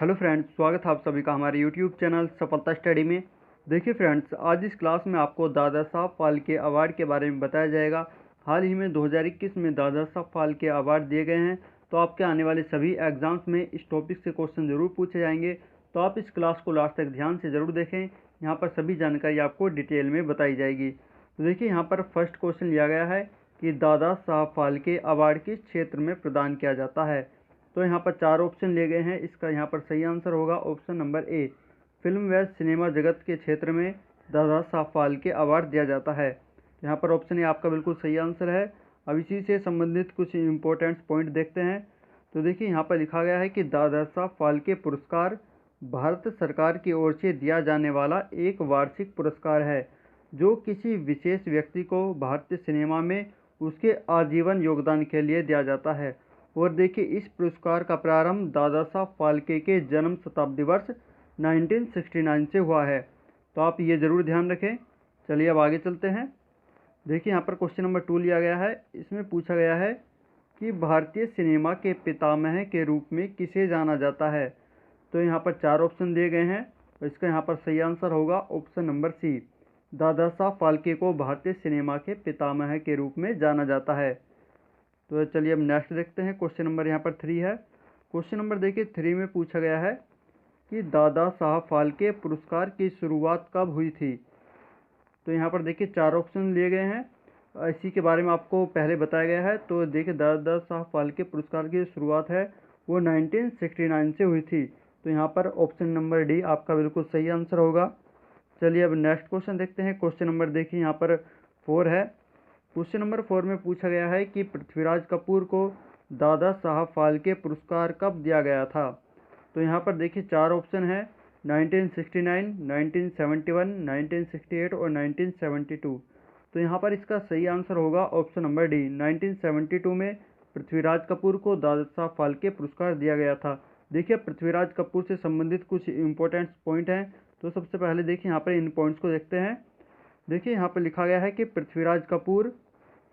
Hello friends, स्वागत है आप सभी का हमारे यूट्यूब चैनल सफलता स्टडी में। देखिए फ्रेंड्स, आज इस क्लास में आपको दादा साहब फाल्के अवार्ड के बारे में बताया जाएगा। हाल ही में 2021 में दादा साहब फाल्के अवार्ड दिए गए हैं, तो आपके आने वाले सभी एग्जाम्स में इस टॉपिक से क्वेश्चन जरूर पूछे जाएंगे। तो आप इस क्लास को लास्ट तक ध्यान से ज़रूर देखें, यहाँ पर सभी जानकारी आपको डिटेल में बताई जाएगी। तो देखिए यहाँ पर फर्स्ट क्वेश्चन लिया गया है कि दादा साहब फाल्के अवार्ड किस क्षेत्र में प्रदान किया जाता है। तो यहाँ पर 4 ऑप्शन लिए गए हैं। इसका यहाँ पर सही आंसर होगा ऑप्शन नंबर ए। फिल्म व सिनेमा जगत के क्षेत्र में दादा साहब फाल्के अवार्ड दिया जाता है। यहाँ पर ऑप्शन ए आपका बिल्कुल सही आंसर है। अब इसी से संबंधित कुछ इम्पोर्टेंट पॉइंट देखते हैं। तो देखिए यहाँ पर लिखा गया है कि दादा साहब फाल्के पुरस्कार भारत सरकार की ओर से दिया जाने वाला एक वार्षिक पुरस्कार है, जो किसी विशेष व्यक्ति को भारतीय सिनेमा में उसके आजीवन योगदान के लिए दिया जाता है। और देखिए इस पुरस्कार का प्रारंभ दादा साहब फाल्के के जन्म शताब्दी वर्ष 1969 से हुआ है। तो आप ये ज़रूर ध्यान रखें। चलिए अब आगे चलते हैं। देखिए यहाँ पर क्वेश्चन नंबर 2 लिया गया है। इसमें पूछा गया है कि भारतीय सिनेमा के पितामह के रूप में किसे जाना जाता है। तो यहाँ पर 4 ऑप्शन दिए गए हैं, और इसका यहाँ पर सही आंसर होगा ऑप्शन नंबर सी। दादा साहब फाल्के को भारतीय सिनेमा के पितामह के रूप में जाना जाता है। तो चलिए अब नेक्स्ट देखते हैं। क्वेश्चन नंबर यहाँ पर 3 है। क्वेश्चन नंबर देखिए 3 में पूछा गया है कि दादा साहब फाल्के पुरस्कार की शुरुआत कब हुई थी। तो यहाँ पर देखिए 4 ऑप्शन लिए गए हैं, इसी के बारे में आपको पहले बताया गया है। तो देखिए दादा साहब फाल्के पुरस्कार की शुरुआत है वो 1969 से हुई थी। तो यहाँ पर ऑप्शन नंबर डी आपका बिल्कुल सही आंसर होगा। चलिए अब नेक्स्ट क्वेश्चन देखते हैं। क्वेश्चन नंबर देखिए यहाँ पर 4 है। क्वेश्चन नंबर 4 में पूछा गया है कि पृथ्वीराज कपूर को दादा साहब फाल्के पुरस्कार कब दिया गया था। तो यहाँ पर देखिए 4 ऑप्शन है, 1969, 1971, 1968 और 1972। तो यहाँ पर इसका सही आंसर होगा ऑप्शन नंबर डी। 1972 में पृथ्वीराज कपूर को दादा साहब फाल्के पुरस्कार दिया गया था। देखिए पृथ्वीराज कपूर से संबंधित कुछ इंपॉर्टेंट पॉइंट हैं। तो सबसे पहले देखिए यहाँ पर इन पॉइंट्स को देखते हैं। देखिए यहाँ पर लिखा गया है कि पृथ्वीराज कपूर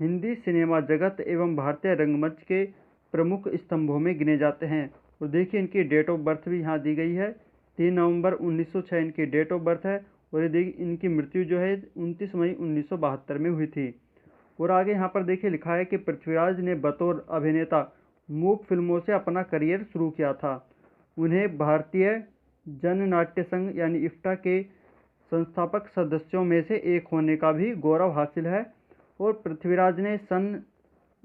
हिंदी सिनेमा जगत एवं भारतीय रंगमंच के प्रमुख स्तंभों में गिने जाते हैं। और देखिए इनकी डेट ऑफ बर्थ भी यहाँ दी गई है। 3 नवंबर 1906 इनकी डेट ऑफ बर्थ है। और ये देखिए इनकी मृत्यु जो है 29 मई 1972 में हुई थी। और आगे यहाँ पर देखिए लिखा है कि पृथ्वीराज ने बतौर अभिनेता मूक फिल्मों से अपना करियर शुरू किया था। उन्हें भारतीय जन नाट्य संघ यानी इफ्टा के संस्थापक सदस्यों में से एक होने का भी गौरव हासिल है। और पृथ्वीराज ने सन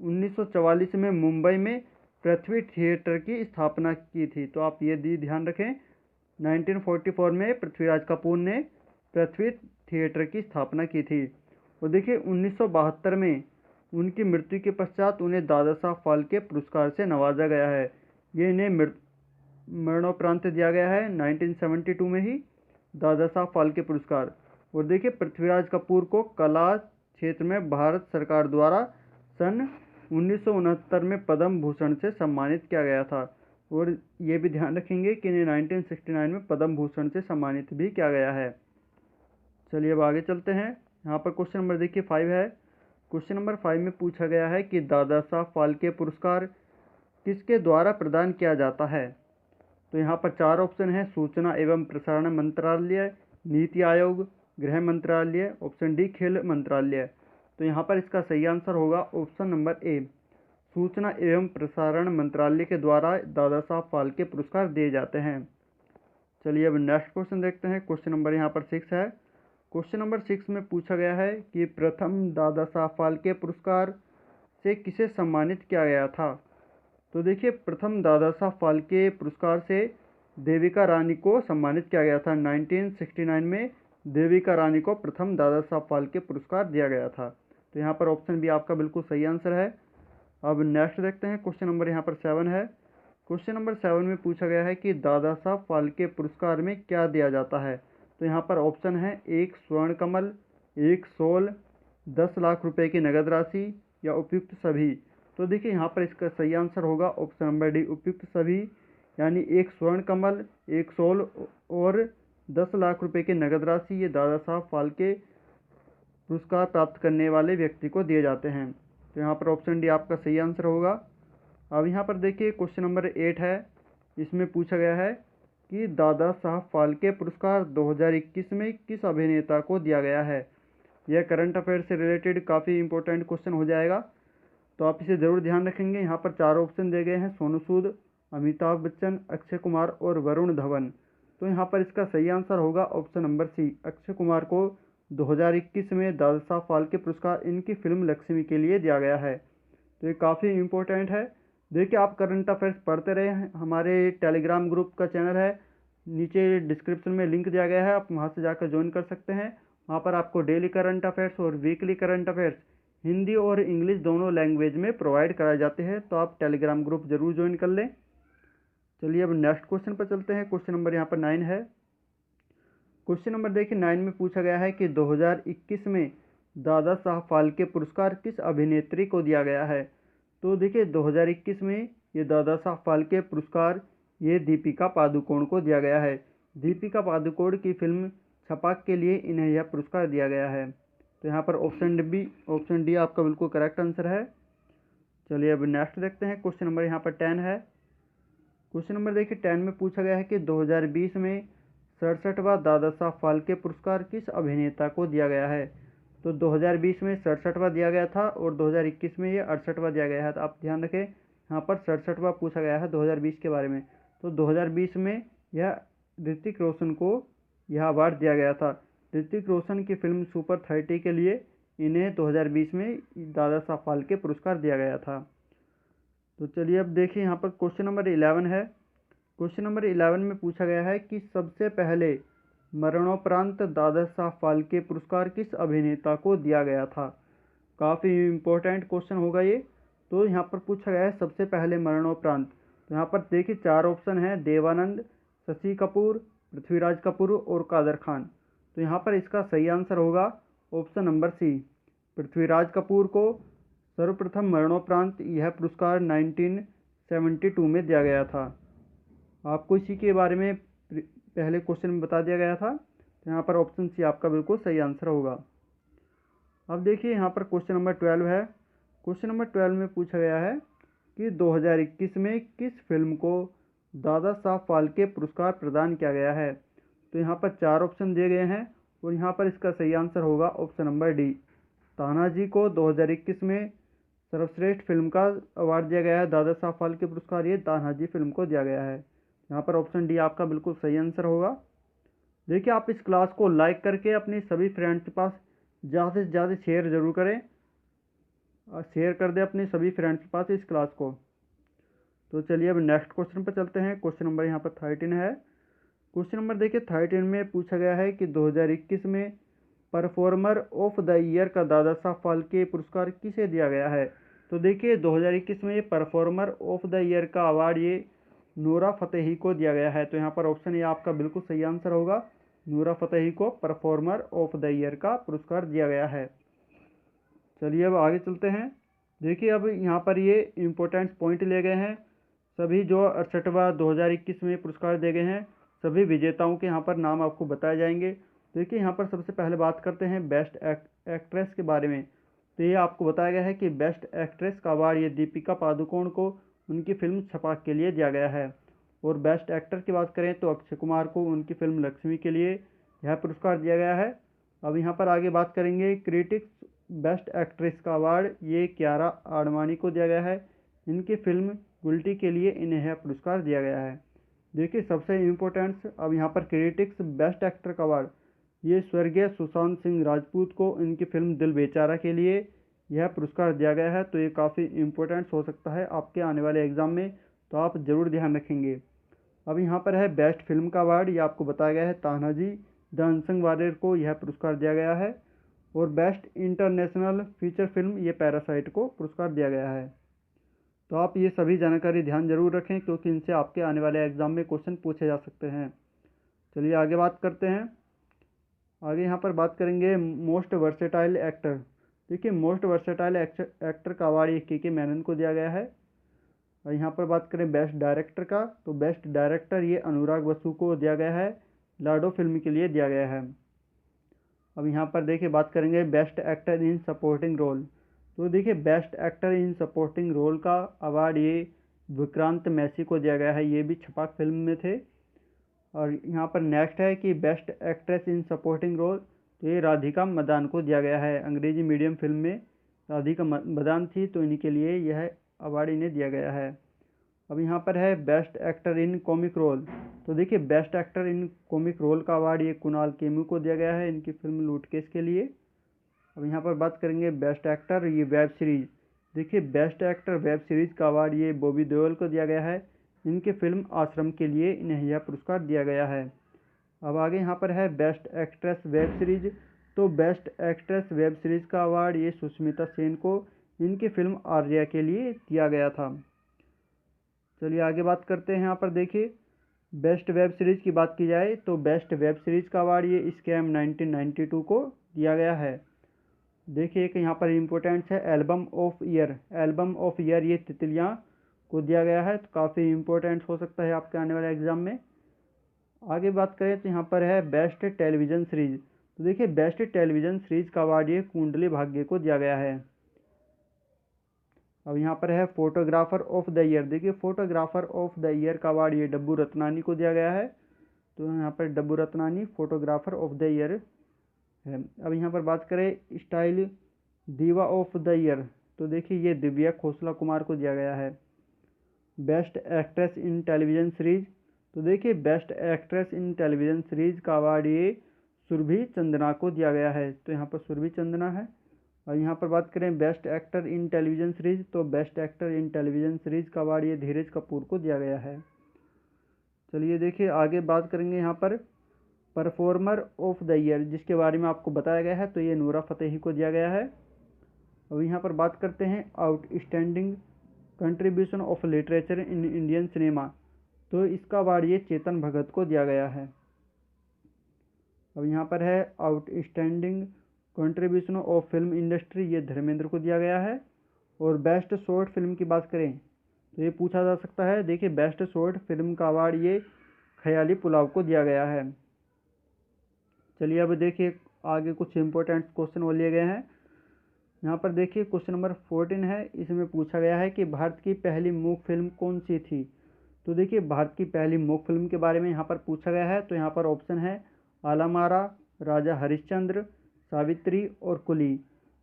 1944 में मुंबई में पृथ्वी थिएटर की स्थापना की थी। तो आप ये ध्यान रखें, 1944 में पृथ्वीराज कपूर ने पृथ्वी थिएटर की स्थापना की थी। और देखिए 1972 में उनकी मृत्यु के पश्चात उन्हें दादा साहब फाल्के पुरस्कार से नवाजा गया है। ये इन्हें मरणोपरांत दिया गया है 1972 में ही दादा साहब फाल्के पुरस्कार। और देखिए पृथ्वीराज कपूर को कला क्षेत्र में भारत सरकार द्वारा सन 1969 में पद्म भूषण से सम्मानित किया गया था। और ये भी ध्यान रखेंगे कि इन्हें 1969 में पद्म भूषण से सम्मानित भी किया गया है। चलिए अब आगे चलते हैं। यहाँ पर क्वेश्चन नंबर देखिए 5 है। क्वेश्चन नंबर 5 में पूछा गया है कि दादा साहब फाल्के पुरस्कार किसके द्वारा प्रदान किया जाता है। तो यहाँ पर 4 ऑप्शन है, सूचना एवं प्रसारण मंत्रालय, नीति आयोग, गृह मंत्रालय, ऑप्शन डी खेल मंत्रालय। तो यहाँ पर इसका सही आंसर होगा ऑप्शन नंबर ए। सूचना एवं प्रसारण मंत्रालय के द्वारा दादा साहब फाल्के पुरस्कार दिए जाते हैं। चलिए अब नेक्स्ट क्वेश्चन देखते हैं। क्वेश्चन नंबर यहाँ पर 6 है। क्वेश्चन नंबर 6 में पूछा गया है कि प्रथम दादा साहब फाल्के पुरस्कार से किसे सम्मानित किया गया था। तो देखिए प्रथम दादा साहब फाल्के पुरस्कार से देविका रानी को सम्मानित किया गया था। 1969 में देविका रानी को प्रथम दादा साहब फाल्के पुरस्कार दिया गया था। तो यहाँ पर ऑप्शन बी आपका बिल्कुल सही आंसर है। अब नेक्स्ट देखते हैं। क्वेश्चन नंबर यहाँ पर 7 है। क्वेश्चन नंबर 7 में पूछा गया है कि दादा साहब फाल्के पुरस्कार में क्या दिया जाता है। तो यहाँ पर ऑप्शन है, 1 स्वर्ण कमल, 1 शॉल, 10 लाख रुपए की नगद राशि या उपयुक्त सभी। तो देखिए यहाँ पर इसका सही आंसर होगा ऑप्शन नंबर डी, उपयुक्त सभी। यानी 1 स्वर्ण कमल, 1 शॉल और 10 लाख रुपए की नगद राशि ये दादा साहब फाल्के पुरस्कार प्राप्त करने वाले व्यक्ति को दिए जाते हैं। तो यहाँ पर ऑप्शन डी आपका सही आंसर होगा। अब यहाँ पर देखिए क्वेश्चन नंबर 8 है। इसमें पूछा गया है कि दादा साहब फाल्के पुरस्कार 2021 में किस अभिनेता को दिया गया है। यह करंट अफेयर से रिलेटेड काफ़ी इंपॉर्टेंट क्वेश्चन हो जाएगा, तो आप इसे ज़रूर ध्यान रखेंगे। यहाँ पर 4 ऑप्शन दिए गए हैं, सोनू सूद, अमिताभ बच्चन, अक्षय कुमार और वरुण धवन। तो यहाँ पर इसका सही आंसर होगा option number C. Akshay Kumar को 2021 में दादा साहब फाल्के पुरस्कार इनकी फिल्म लक्ष्मी के लिए दिया गया है। तो ये काफ़ी इम्पोर्टेंट है। देखिए, आप करंट अफेयर्स पढ़ते रहे, हमारे टेलीग्राम ग्रुप का चैनल है, नीचे डिस्क्रिप्शन में लिंक दिया गया है, आप वहाँ से जाकर ज्वाइन कर सकते हैं। वहाँ पर आपको डेली करंट अफेयर्स और वीकली करंट अफेयर्स हिंदी और इंग्लिश दोनों लैंग्वेज में प्रोवाइड कराए जाते हैं, तो आप टेलीग्राम ग्रुप जरूर ज्वाइन कर लें। चलिए अब नेक्स्ट क्वेश्चन पर चलते हैं। क्वेश्चन नंबर यहाँ पर 9 है। क्वेश्चन नंबर देखिए 9 में पूछा गया है कि 2021 में दादा साहब फाल्के पुरस्कार किस अभिनेत्री को दिया गया है। तो देखिए 2021 में ये दादा साहब फाल्के पुरस्कार ये दीपिका पादुकोण को दिया गया है। दीपिका पादुकोण की फिल्म छपाक के लिए इन्हें यह पुरस्कार दिया गया है। तो यहाँ पर ऑप्शन डी आपका बिल्कुल करेक्ट आंसर है। चलिए अब नेक्स्ट देखते हैं। क्वेश्चन नंबर यहाँ पर 10 है। क्वेश्चन नंबर देखिए 10 में पूछा गया है कि 2020 में 67वां दादा साहब फाल्के पुरस्कार किस अभिनेता को दिया गया है। तो 2020 में 67वां दिया गया था और 2021 में ये 68वां दिया गया है। तो आप ध्यान रखें, यहाँ पर 67वां पूछा गया है 2020 के बारे में। तो 2020 में यह ऋतिक रोशन को यह अवार्ड दिया गया था। ऋतिक रोशन की फिल्म सुपर 30 के लिए इन्हें 2020 में दादा साहब फाल्के पुरस्कार दिया गया था। तो चलिए अब देखिए यहाँ पर क्वेश्चन नंबर 11 है। क्वेश्चन नंबर 11 में पूछा गया है कि सबसे पहले मरणोपरांत दादा साहब फाल्के पुरस्कार किस अभिनेता को दिया गया था। काफ़ी इम्पोर्टेंट क्वेश्चन होगा ये। तो यहाँ पर पूछा गया है सबसे पहले मरणोपरांत। तो यहाँ पर देखिए 4 ऑप्शन हैं, देवानंद, शशि कपूर, पृथ्वीराज कपूर और कादर खान। तो यहाँ पर इसका सही आंसर होगा option number C. Prithviraj Kapoor को सर्वप्रथम मरणोपरांत यह पुरस्कार 1972 में दिया गया था। आपको इसी के बारे में पहले क्वेश्चन में बता दिया गया था। तो यहाँ पर ऑप्शन सी आपका बिल्कुल सही आंसर होगा। अब देखिए यहाँ पर क्वेश्चन नंबर 12 है। क्वेश्चन नंबर 12 में पूछा गया है कि 2021 में किस फिल्म को दादा साहब फाल्के पुरस्कार प्रदान किया गया है। तो यहाँ पर 4 ऑप्शन दिए गए हैं और यहाँ पर इसका सही आंसर होगा ऑप्शन नंबर डी। तानाजी को 2021 में सर्वश्रेष्ठ फिल्म का अवार्ड दिया गया है। दादा साहब फाल्के पुरस्कार ये तानाजी फिल्म को दिया गया है। यहाँ पर ऑप्शन डी आपका बिल्कुल सही आंसर होगा। देखिए, आप इस क्लास को लाइक करके अपने सभी फ्रेंड्स के पास ज़्यादा से ज़्यादा शेयर ज़रूर करें और शेयर कर दें अपने सभी फ्रेंड्स के पास इस क्लास को। तो चलिए अब नेक्स्ट क्वेश्चन पर चलते हैं। क्वेश्चन नंबर यहाँ पर 13 है। क्वेश्चन नंबर देखिए 13 में पूछा गया है कि 2021 में परफॉर्मर ऑफ द ईयर का दादा साहब फाल्के पुरस्कार किसे दिया गया है। तो देखिए 2021 में ये परफॉर्मर ऑफ द ईयर का अवार्ड ये नूरा फतेही को दिया गया है। तो यहाँ पर ऑप्शन ए आपका बिल्कुल सही आंसर होगा। नूरा फतेही को परफॉर्मर ऑफ द ईयर का पुरस्कार दिया गया है। चलिए अब आगे चलते हैं। देखिए अब यहाँ पर ये इम्पोर्टेंट पॉइंट लिए गए हैं। सभी जो 68वां 2021 में पुरस्कार दिए गए हैं, सभी विजेताओं के यहाँ पर नाम आपको बताए जाएंगे। देखिए यहाँ पर सबसे पहले बात करते हैं बेस्ट एक्ट्रेस के बारे में। तो ये आपको बताया गया है कि बेस्ट एक्ट्रेस का अवार्ड ये दीपिका पादुकोण को उनकी फिल्म छपाक के लिए दिया गया है। और बेस्ट एक्टर की बात करें तो अक्षय कुमार को उनकी फिल्म लक्ष्मी के लिए यह पुरस्कार दिया गया है। अब यहाँ पर आगे बात करेंगे क्रिटिक्स बेस्ट एक्ट्रेस का अवार्ड ये कियारा आडवाणी को दिया गया है। इनकी फिल्म गुल्टी के लिए इन्हें यह पुरस्कार दिया गया है। देखिए सबसे इम्पोर्टेंट अब यहाँ पर क्रिटिक्स बेस्ट एक्टर का अवार्ड ये स्वर्गीय सुशांत सिंह राजपूत को इनकी फिल्म दिल बेचारा के लिए यह पुरस्कार दिया गया है। तो ये काफ़ी इम्पोर्टेंट हो सकता है आपके आने वाले एग्जाम में, तो आप ज़रूर ध्यान रखेंगे। अब यहाँ पर है बेस्ट फिल्म का अवार्ड, ये आपको बताया गया है तानाजी द अनसंग वॉरियर को यह पुरस्कार दिया गया है। और बेस्ट इंटरनेशनल फीचर फिल्म ये पैरासाइट को पुरस्कार दिया गया है। तो आप ये सभी जानकारी ध्यान जरूर रखें क्योंकि इनसे आपके आने वाले एग्जाम में क्वेश्चन पूछे जा सकते हैं। चलिए आगे बात करते हैं। आगे यहाँ पर बात करेंगे मोस्ट वर्सेटाइल एक्टर। देखिए मोस्ट वर्सेटाइल एक्टर का अवार्ड ये के मेनन को दिया गया है। और यहाँ पर बात करें बेस्ट डायरेक्टर का, तो बेस्ट डायरेक्टर ये अनुराग बसु को दिया गया है, लाडो फिल्म के लिए दिया गया है। अब यहाँ पर देखिए बात करेंगे best actor in supporting role. तो देखिए best actor in supporting role का अवार्ड ये विक्रांत मैसी को दिया गया है, ये भी छपाक फिल्म में थे। और यहाँ पर नेक्स्ट है कि best actress in supporting role, तो ये राधिका मदान को दिया गया है। अंग्रेजी मीडियम फिल्म में राधिका मदान थी, तो इन्हीं के लिए यह अवार्ड इन्हें दिया गया है। अब यहाँ पर है best actor in comic role, तो देखिए best actor in comic role का अवार्ड ये कुणाल खेमू को दिया गया है इनकी फिल्म लूटकेश के लिए। अब यहाँ पर बात करेंगे बेस्ट एक्टर ये वेब सीरीज, देखिए बेस्ट एक्टर वेब सीरीज का अवार्ड ये बॉबी देओल को दिया गया है, इनके फिल्म आश्रम के लिए इन्हें यह पुरस्कार दिया गया है। अब आगे यहाँ पर है बेस्ट एक्ट्रेस वेब सीरीज, तो बेस्ट एक्ट्रेस वेब सीरीज का अवार्ड ये सुष्मिता सेन को इनकी फिल्म आर्या के लिए दिया गया था। चलिए आगे बात करते हैं। यहाँ पर देखिए बेस्ट वेब सीरीज की बात की जाए तो बेस्ट वेब सीरीज का अवार्ड ये स्कैम 1992 को दिया गया है। देखिए एक यहाँ पर इम्पोर्टेंस है album of year, album of year ये तितलियाँ को दिया गया है, तो काफ़ी इम्पोर्टेंट हो सकता है आपके आने वाले एग्जाम में। आगे बात करें तो यहाँ पर है बेस्ट टेलीविज़न सीरीज, तो देखिए बेस्ट टेलीविज़न सीरीज का अवार्ड ये कुंडली भाग्य को दिया गया है। अब यहाँ पर है फोटोग्राफर ऑफ द ईयर, देखिए फोटोग्राफर ऑफ द ईयर का अवार्ड ये डब्बू रत्नानी को दिया गया है, तो यहाँ पर Dabboo Ratnani photographer of the year है। अब यहाँ पर बात करें स्टाइल दीवा ऑफ द ईयर, तो देखिए ये दिव्या खोसला कुमार को दिया गया है। बेस्ट एक्ट्रेस इन टेलीविज़न सीरीज, तो देखिए बेस्ट एक्ट्रेस इन टेलीविज़न सीरीज का अवार्ड ये सुरभि चंदना को दिया गया है, तो यहाँ पर सुरभि चंदना है। और यहाँ पर बात करें best actor in television series, तो best actor in television series का अवार्ड ये धीरज कपूर को दिया गया है। चलिए देखिए आगे बात करेंगे यहाँ पर परफॉर्मर ऑफ द ईयर, जिसके बारे में आपको बताया गया है, तो ये नूरा फतेही को दिया गया है। अब यहाँ पर बात करते हैं outstanding contribution of literature in Indian cinema, तो इसका अवार्ड ये चेतन भगत को दिया गया है। अब यहाँ पर है outstanding contribution of film industry, ये धर्मेंद्र को दिया गया है। और बेस्ट शॉर्ट फिल्म की बात करें तो ये पूछा जा सकता है, देखिए बेस्ट शॉर्ट फिल्म का अवार्ड ये ख्याली पुलाव को दिया गया है। चलिए अब देखिए आगे कुछ इंपॉर्टेंट क्वेश्चन वो लिए गए हैं। यहाँ पर देखिए क्वेश्चन नंबर 14 है, इसमें पूछा गया है कि भारत की पहली मूक फिल्म कौन सी थी, तो देखिए भारत की पहली मूक फिल्म के बारे में यहाँ पर पूछा गया है, तो यहाँ पर ऑप्शन है आलामारा, राजा हरिश्चंद्र, सावित्री और कुली,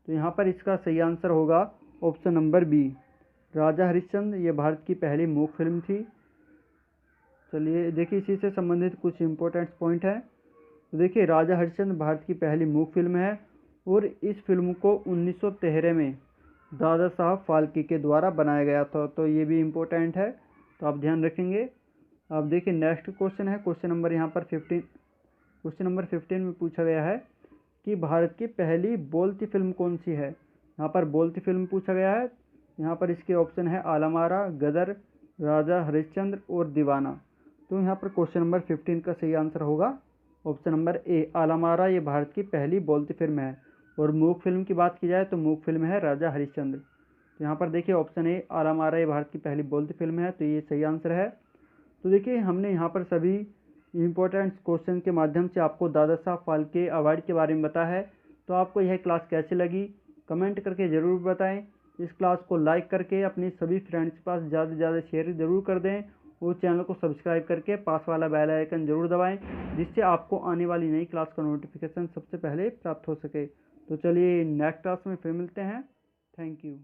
तो यहाँ पर इसका सही आंसर होगा ऑप्शन नंबर बी, राजा हरिश्चंद्र ये भारत की पहली मूक फिल्म थी। चलिए देखिए इसी से संबंधित कुछ इंपॉर्टेंट पॉइंट है, तो देखिए राजा हरिश्चंद्र भारत की पहली मूक फिल्म है और इस फिल्म को 1913 में दादा साहब फाल्के के द्वारा बनाया गया था, तो ये भी इम्पोर्टेंट है, तो आप ध्यान रखेंगे। अब देखिए नेक्स्ट क्वेश्चन है क्वेश्चन नंबर यहाँ पर 15, क्वेश्चन नंबर 15 में पूछा गया है कि भारत की पहली बोलती फिल्म कौन सी है। यहाँ पर बोलती फिल्म पूछा गया है, यहाँ पर इसके ऑप्शन है आलमारा, गदर, राजा हरिश्चंद्र और दीवाना, तो यहाँ पर क्वेश्चन नंबर 15 का सही आंसर होगा ऑप्शन नंबर ए, आलमारा ये भारत की पहली बोलती फिल्म है। और मूक फिल्म की बात की जाए तो मूक फिल्म है राजा हरिश्चंद्र, तो यहाँ पर देखिए ऑप्शन ए, आलमारा ये भारत की पहली बोलती फिल्म है, तो ये सही आंसर है। तो देखिए हमने यहाँ पर सभी इम्पोर्टेंट क्वेश्चन के माध्यम से आपको दादा साहब फाल्के अवार्ड के बारे में बताया है, तो आपको यह क्लास कैसी लगी कमेंट करके ज़रूर बताएं। इस क्लास को लाइक करके अपने सभी फ्रेंड्स के पास ज़्यादा से ज़्यादा शेयर ज़रूर कर दें और चैनल को सब्सक्राइब करके पास वाला बेल आइकन ज़रूर दबाएं, जिससे आपको आने वाली नई क्लास का नोटिफिकेशन सबसे पहले प्राप्त हो सके। तो चलिए नेक्स्ट क्लास में फिर मिलते हैं। Thank you.